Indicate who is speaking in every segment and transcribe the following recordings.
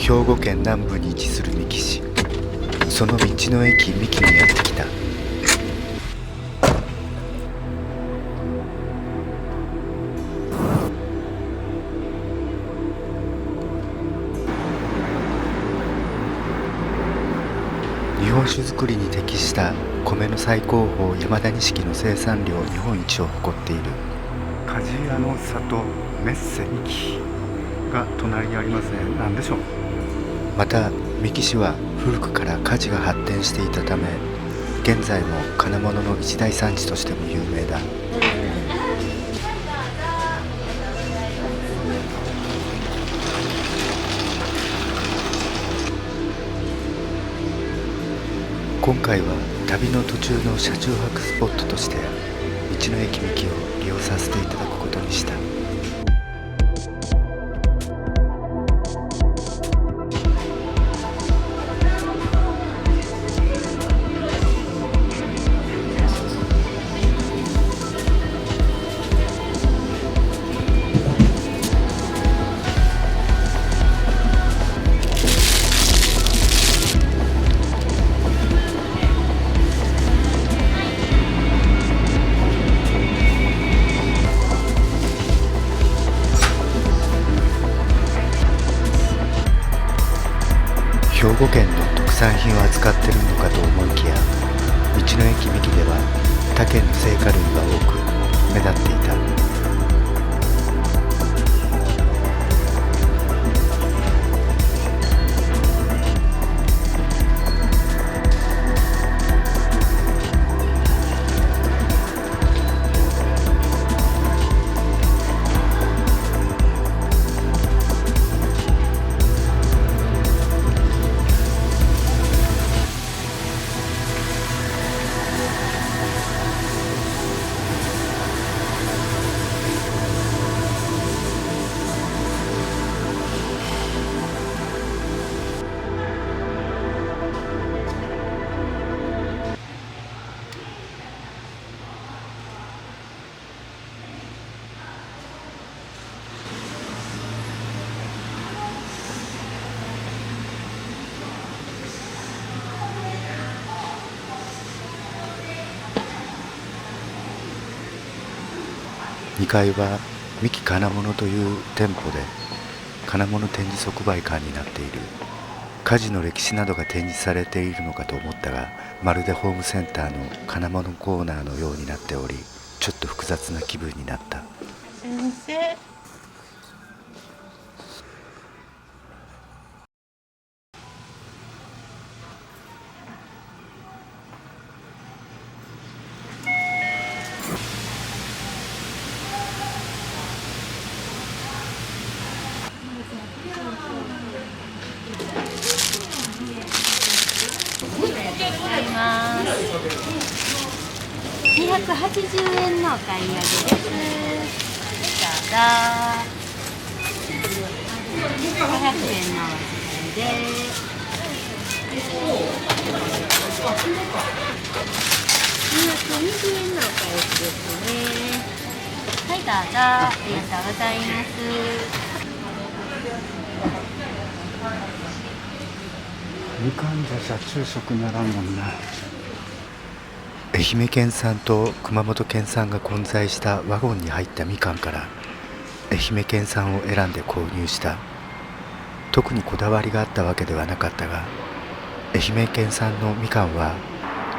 Speaker 1: 兵庫県南部に位置する三木市。その道の駅三木にやってきた。日本酒造りに適した米の最高峰山田錦の生産量日本一を誇っている鍛冶屋の里メッセ三木が隣にありますね。何でしょう。また三木市は古くから鍛冶が発展していたため、現在も金物の一大産地としても有名だ。今回は旅の途中の車中泊スポットとして道の駅三木を利用させていただくことにした。兵庫県の特産品を扱っているのかと思いきや、道の駅三木では他県の青果類が多く目立っていた。2階は三木金物という店舗で金物展示即売館になっている。鍛冶の歴史などが展示されているのかと思ったが、まるでホームセンターの金物コーナーのようになっており、ちょっと複雑な気分になった。
Speaker 2: 先生、280円のお買い上げです。どうぞ。500円のお預かりです。220円のお返しですね。はい、どうぞ。ありがとうございます。
Speaker 1: みかんじゃ車中食ならんもんな。愛媛県産と熊本県産が混在したワゴンに入ったみかんから愛媛県産を選んで購入した。特にこだわりがあったわけではなかったが、愛媛県産のみかんは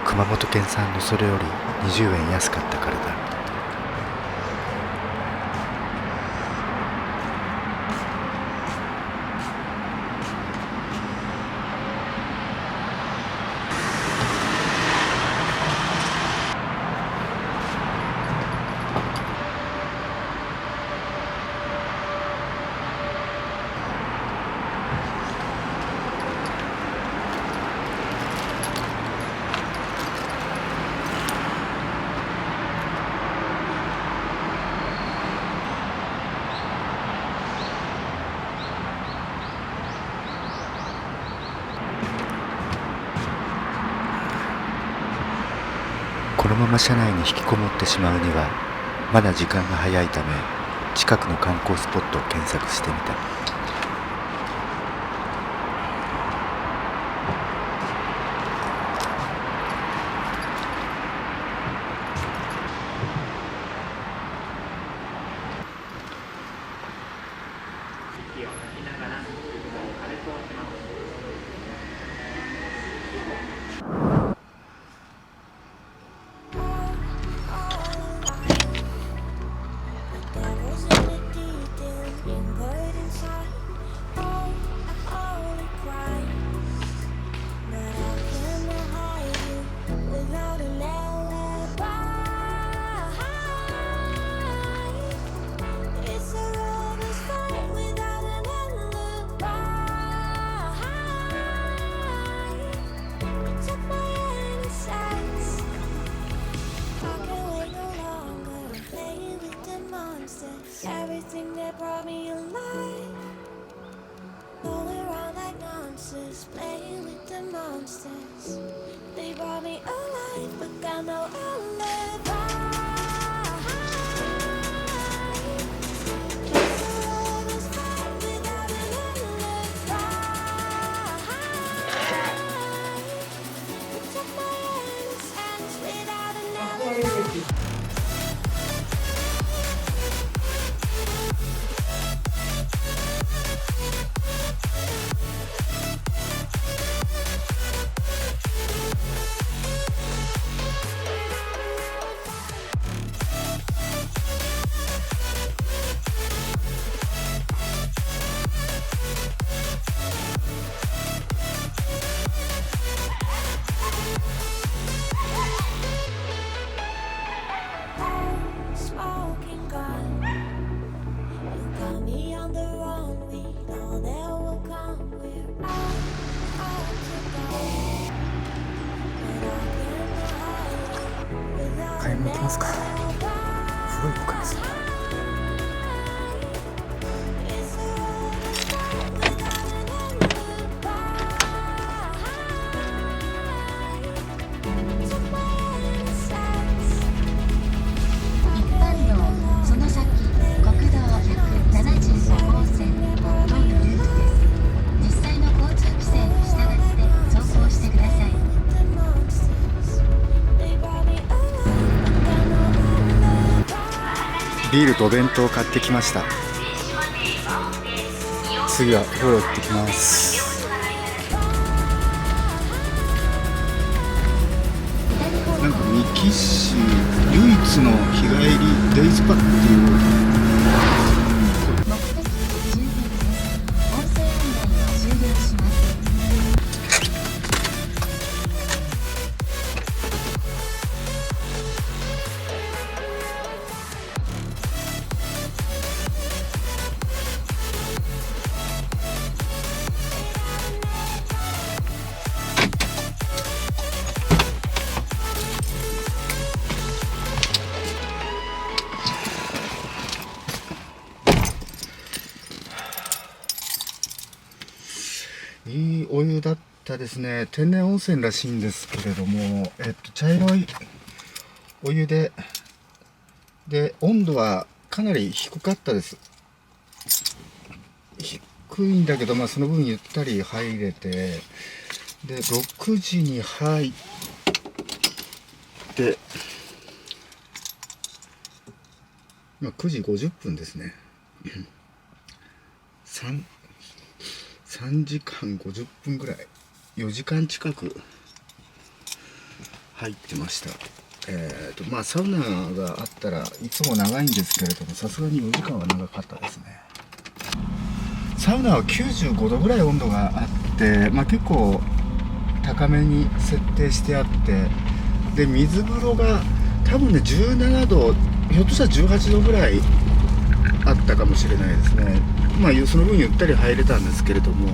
Speaker 1: 熊本県産のそれより20円安かったからだ。このまま車内に引きこもってしまうにはまだ時間が早いため、近くの観光スポットを検索してみた。
Speaker 3: they brought me alive. Rolling around like monsters, playing with the monsters. They brought me alive, but got no alibi. Guess the world is fine without an alibi. Took my innocence without an alibi. Smoking gun, you got me on the run. We know there will come. We're out to go, but I can't hide without
Speaker 1: 買い物行きますか。すごい僕ですね。
Speaker 3: It's a road is fine without an alibi. Took my innocence.
Speaker 2: 一般道その先国道175号線を通るルートです。実際の交通規制に従って走行してください。
Speaker 3: The monsters, they brought me alive, but got no alibi.
Speaker 1: ビールとお弁当を買ってきました。次は風呂行ってきます。なんか三木市唯一の日帰りデイズパっていう
Speaker 2: 目的地終点です。音声案内は終了します。
Speaker 1: いいお湯だったですね。天然温泉らしいんですけれども、茶色いお湯で、温度はかなり低かったです。低いんだけど、その分ゆったり入れて、で、6時に入って、9時50分ですね。3時間50分ぐらい、4時間近く入ってました。サウナがあったらいつも長いんですけれども、さすがに4時間は長かったですね。サウナは95度ぐらい温度があって、結構高めに設定してあって、で水風呂が多分ね17度、ひょっとしたら18度ぐらいあったかもしれないですね。その分ゆったり入れたんですけれども、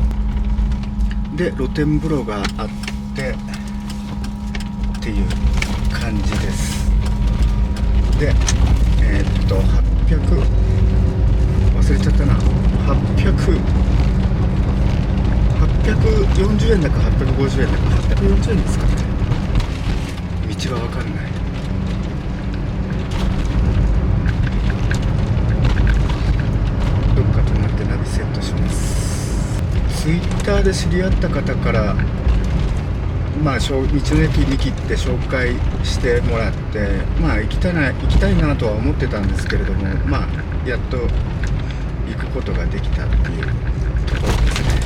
Speaker 1: で露天風呂があってっていう感じです。で800、忘れちゃったな、840円だか850円だか840円ですかね。道が分かんない。どっか止まってナビセットします。ツイッターで知り合った方から、道の駅に切って紹介してもらって、行きたいなとは思ってたんですけれども、やっと行くことができたっていうところですね。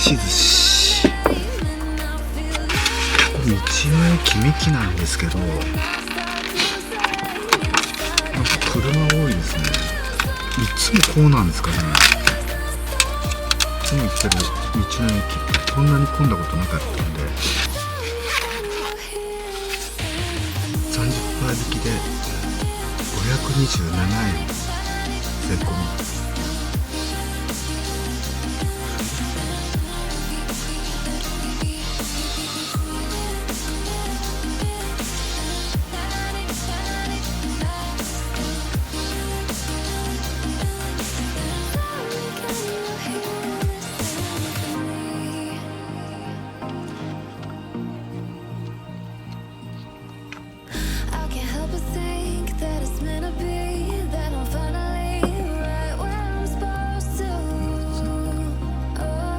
Speaker 1: し寿司、ここ道の駅三木なんですけど、なんか車多いですね。いつもこうなんですかね。いつも行ってる道の駅こんなに混んだことなかったんで、30%引きで527円税込み。
Speaker 3: I can't help but think that it's meant to be, that I'm finally right where I'm supposed to. Oh,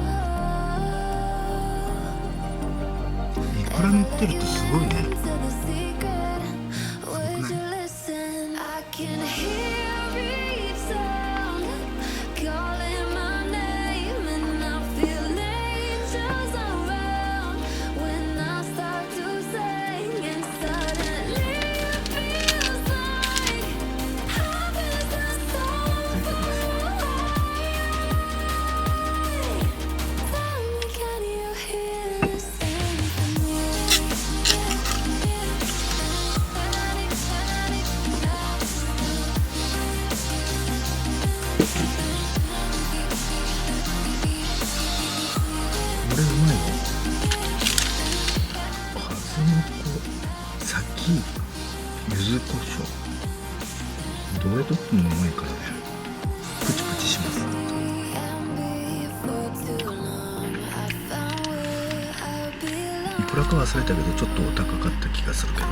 Speaker 1: いくら乗ってるってすごいね。
Speaker 3: to the secret, would you listen? I can hear each sound calling my name, and I feel angels around when I start to sing, and suddenly it feels like heaven is so high. Tell me, can you hear the symphony?
Speaker 1: これうまいよ。数の子先柚子胡椒、どれとってもうまいからね。プチプチします。 いくらか忘れたけどちょっとお高かった気がするけど、